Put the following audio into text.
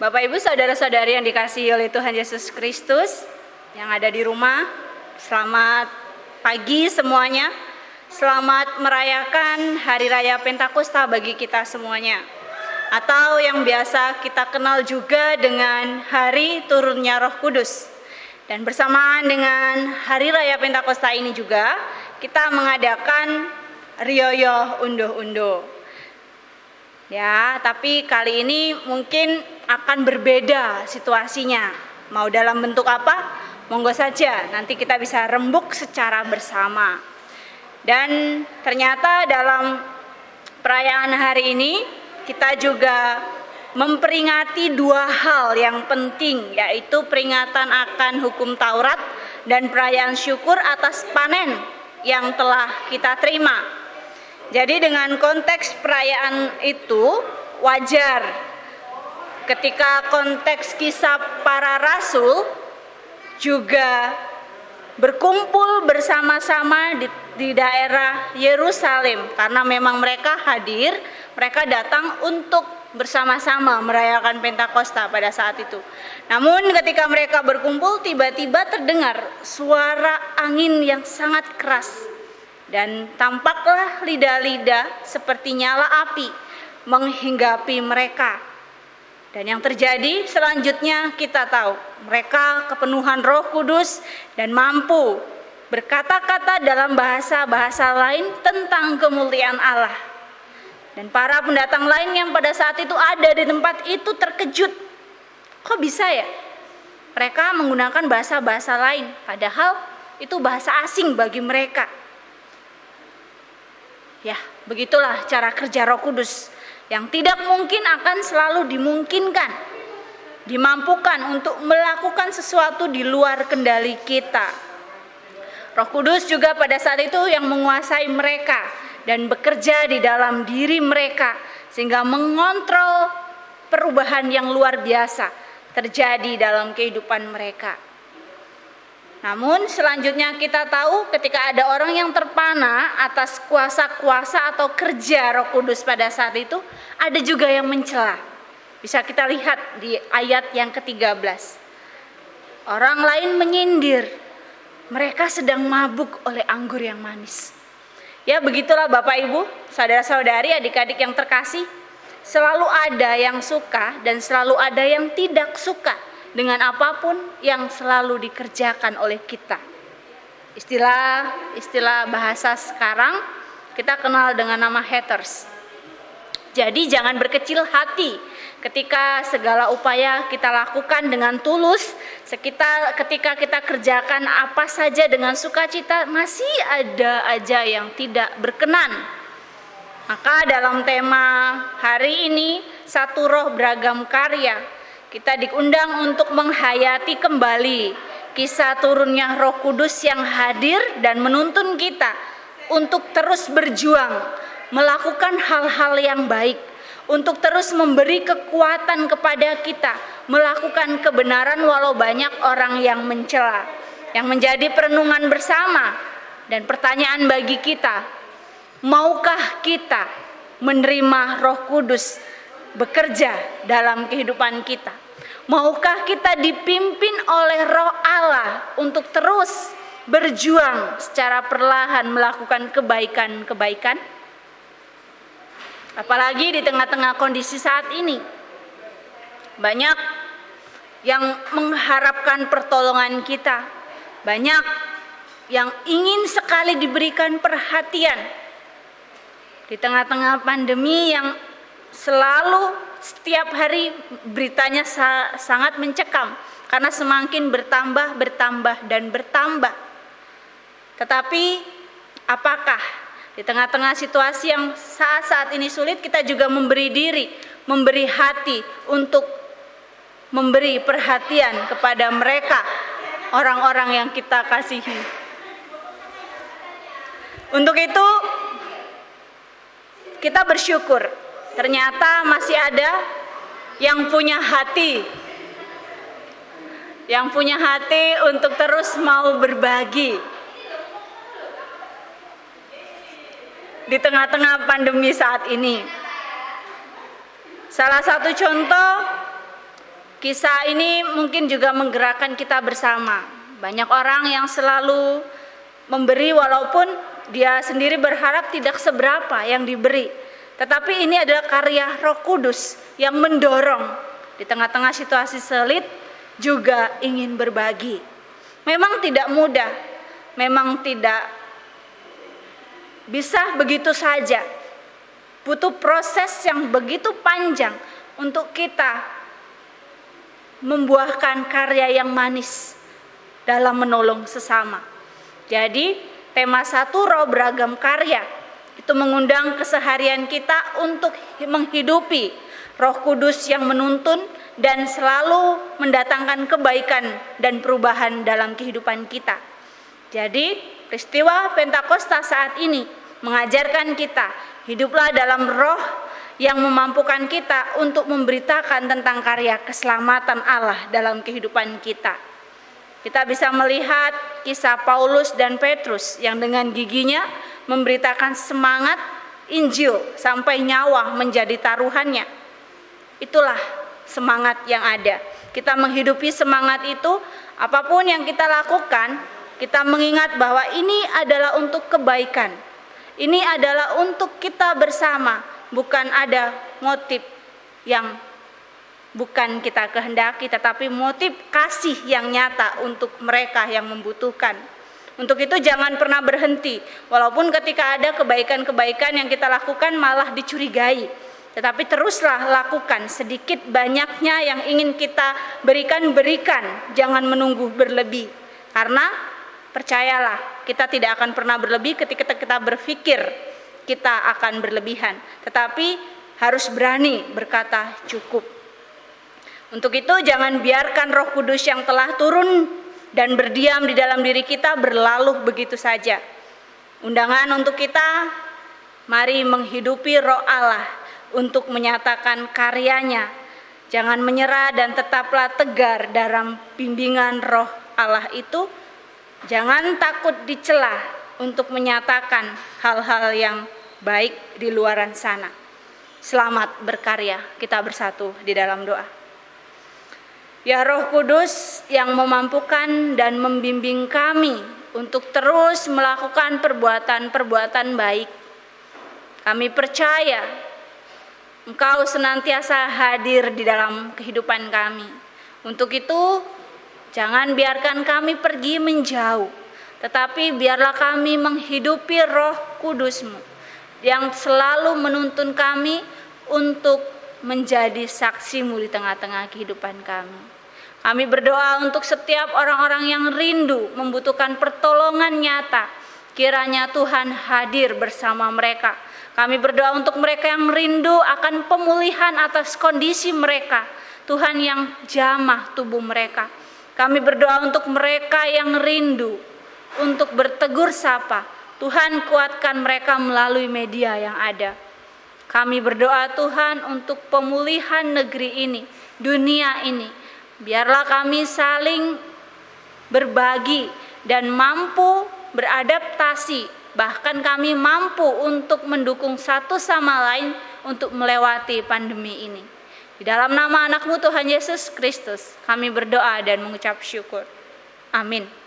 Bapak Ibu saudara-saudari yang dikasihi oleh Tuhan Yesus Kristus yang ada di rumah, selamat pagi semuanya. Selamat merayakan Hari Raya Pentakosta bagi kita semuanya. Atau yang biasa kita kenal juga dengan Hari Turunnya Roh Kudus. Dan bersamaan dengan Hari Raya Pentakosta ini juga kita mengadakan Rioyo Unduh-Unduh. Ya, tapi kali ini mungkin akan berbeda situasinya. Mau dalam bentuk apa? Monggo saja, nanti kita bisa rembuk secara bersama. Dan ternyata dalam perayaan hari ini kita juga memperingati dua hal yang penting, yaitu peringatan akan hukum Taurat dan perayaan syukur atas panen yang telah kita terima. Jadi dengan konteks perayaan itu wajar ketika konteks kisah para rasul juga berkumpul bersama-sama di daerah Yerusalem, karena memang mereka hadir, mereka datang untuk bersama-sama merayakan Pentakosta pada saat itu. Namun ketika mereka berkumpul, tiba-tiba terdengar suara angin yang sangat keras, dan tampaklah lidah-lidah seperti nyala api menghinggapi mereka. Dan yang terjadi selanjutnya kita tahu, mereka kepenuhan Roh Kudus dan mampu berkata-kata dalam bahasa-bahasa lain tentang kemuliaan Allah. Dan para pendatang lain yang pada saat itu ada di tempat itu terkejut. Kok bisa ya? Mereka menggunakan bahasa-bahasa lain, padahal itu bahasa asing bagi mereka. Ya, begitulah cara kerja Roh Kudus yang tidak mungkin akan selalu dimungkinkan, dimampukan untuk melakukan sesuatu di luar kendali kita. Roh Kudus juga pada saat itu yang menguasai mereka dan bekerja di dalam diri mereka sehingga mengontrol perubahan yang luar biasa terjadi dalam kehidupan mereka. Namun selanjutnya kita tahu ketika ada orang yang terpana atas kuasa-kuasa atau kerja Roh Kudus pada saat itu, ada juga yang mencela. Bisa kita lihat di ayat yang ke-13. Orang lain menyindir, mereka sedang mabuk oleh anggur yang manis. Ya, begitulah Bapak Ibu, saudara-saudari, adik-adik yang terkasih. Selalu ada yang suka dan selalu ada yang tidak suka dengan apapun yang selalu dikerjakan oleh kita. Istilah bahasa sekarang kita kenal dengan nama haters. Jadi jangan berkecil hati ketika segala upaya kita lakukan dengan tulus, ketika kita kerjakan apa saja dengan sukacita, masih ada aja yang tidak berkenan. Maka dalam tema hari ini, satu roh beragam karya, kita diundang untuk menghayati kembali kisah turunnya Roh Kudus yang hadir dan menuntun kita untuk terus berjuang, melakukan hal-hal yang baik, untuk terus memberi kekuatan kepada kita, melakukan kebenaran walau banyak orang yang mencela. Yang menjadi perenungan bersama dan pertanyaan bagi kita, maukah kita menerima Roh Kudus bekerja dalam kehidupan kita? Maukah kita dipimpin oleh Roh Allah untuk terus berjuang secara perlahan melakukan kebaikan-kebaikan? Apalagi di tengah-tengah kondisi saat ini, banyak yang mengharapkan pertolongan kita, banyak yang ingin sekali diberikan perhatian. Di tengah-tengah pandemi yang selalu setiap hari beritanya sangat mencekam, karena semakin bertambah dan bertambah. Tetapi apakah di tengah-tengah situasi yang saat ini sulit, kita juga memberi diri, memberi hati untuk memberi perhatian kepada mereka, orang-orang yang kita kasihi. Untuk itu kita bersyukur, ternyata masih ada yang punya hati untuk terus mau berbagi di tengah-tengah pandemi saat ini. Salah satu contoh Kisah ini mungkin juga menggerakkan kita bersama. Banyak orang yang selalu memberi walaupun dia sendiri berharap tidak seberapa yang diberi. Tetapi ini adalah karya Roh Kudus yang mendorong di tengah-tengah situasi sulit juga ingin berbagi. Memang tidak mudah, memang tidak bisa begitu saja. Butuh proses yang begitu panjang untuk kita membuahkan karya yang manis dalam menolong sesama. Jadi tema Satu Roh Beragam Karya itu mengundang keseharian kita untuk menghidupi Roh Kudus yang menuntun dan selalu mendatangkan kebaikan dan perubahan dalam kehidupan kita. Jadi peristiwa Pentakosta saat ini mengajarkan kita hiduplah dalam roh yang memampukan kita untuk memberitakan tentang karya keselamatan Allah dalam kehidupan kita. Kita bisa melihat kisah Paulus dan Petrus yang dengan giginya memberitakan semangat Injil sampai nyawa menjadi taruhannya. Itulah semangat yang ada. Kita menghidupi semangat itu, apapun yang kita lakukan, kita mengingat bahwa ini adalah untuk kebaikan. Ini adalah untuk kita bersama. Bukan ada motif yang bukan kita kehendaki, tetapi motif kasih yang nyata untuk mereka yang membutuhkan. Untuk itu jangan pernah berhenti, walaupun ketika ada kebaikan-kebaikan yang kita lakukan malah dicurigai. Tetapi teruslah lakukan, sedikit banyaknya yang ingin kita berikan, jangan menunggu berlebih. Karena percayalah, kita tidak akan pernah berlebih ketika kita berpikir kita akan berlebihan, tetapi harus berani berkata cukup. Untuk itu jangan biarkan Roh Kudus yang telah turun dan berdiam di dalam diri kita berlalu begitu saja. Undangan untuk kita, mari menghidupi Roh Allah untuk menyatakan karyanya. Jangan menyerah dan tetaplah tegar dalam bimbingan Roh Allah itu. Jangan takut dicela untuk menyatakan hal-hal yang baik di luaran sana. Selamat berkarya, kita bersatu di dalam doa. Ya Roh Kudus yang memampukan dan membimbing kami untuk terus melakukan perbuatan-perbuatan baik. Kami percaya Engkau senantiasa hadir di dalam kehidupan kami. Untuk itu, jangan biarkan kami pergi menjauh, tetapi biarlah kami menghidupi Roh Kudus-Mu yang selalu menuntun kami untuk menjadi saksi-Mu di tengah-tengah kehidupan kami. Kami berdoa untuk setiap orang-orang yang rindu membutuhkan pertolongan nyata. Kiranya Tuhan hadir bersama mereka. Kami berdoa untuk mereka yang rindu akan pemulihan atas kondisi mereka. Tuhan yang jamah tubuh mereka. Kami berdoa untuk mereka yang rindu untuk bertegur sapa. Tuhan kuatkan mereka melalui media yang ada. Kami berdoa Tuhan untuk pemulihan negeri ini, dunia ini. Biarlah kami saling berbagi dan mampu beradaptasi. Bahkan kami mampu untuk mendukung satu sama lain untuk melewati pandemi ini. Di dalam nama anak-Mu Tuhan Yesus Kristus, kami berdoa dan mengucap syukur. Amin.